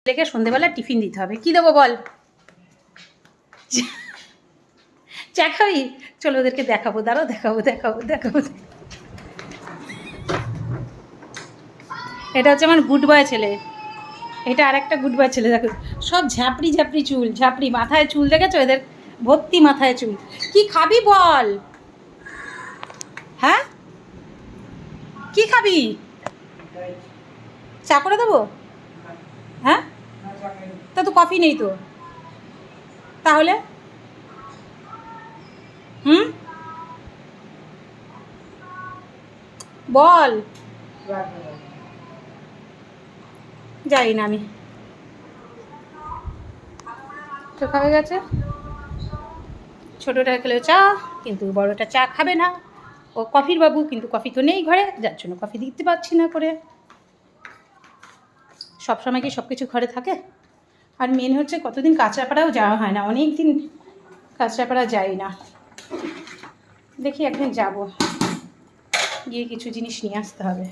ছেলেকে সন্ধেবেলা টিফিন দিতে হবে। কি দেবো বল? চা খাবি? চলো ওদেরকে দেখাবো, দাঁড়াও, দেখাবো। এটা হচ্ছে আমার গুড বয় ছেলে, এটা আর একটা গুড বয় ছেলে। দেখো সব ঝাপড়ি চুল, মাথায় চুল দেখেছো এদের? ভর্তি মাথায় চুল। কি খাবি বল? হ্যাঁ, কি খাবি? চা করে দেবো? হ্যাঁ, তা তো কফি নেই তো, তাহলে বল। যাই না আমি, তো খাওয়া গেছে। ছোটোটা খেলেও চা, কিন্তু বড়োটা চা খাবে না। ও কফির বাবু, কিন্তু কফি তো নেই ঘরে, যার জন্য কফি দিতে পারছি না করে। সবসময় কি সব কিছু ঘরে থাকে? আর মেন হচ্ছে কতদিন কাঁচরাপাড়াও যাওয়া হয় না, অনেক দিন কাঁচরাপাড়া যাই না। দেখি একদিন যাব, গিয়ে কিছু জিনিস নিয়ে আসতে হবে।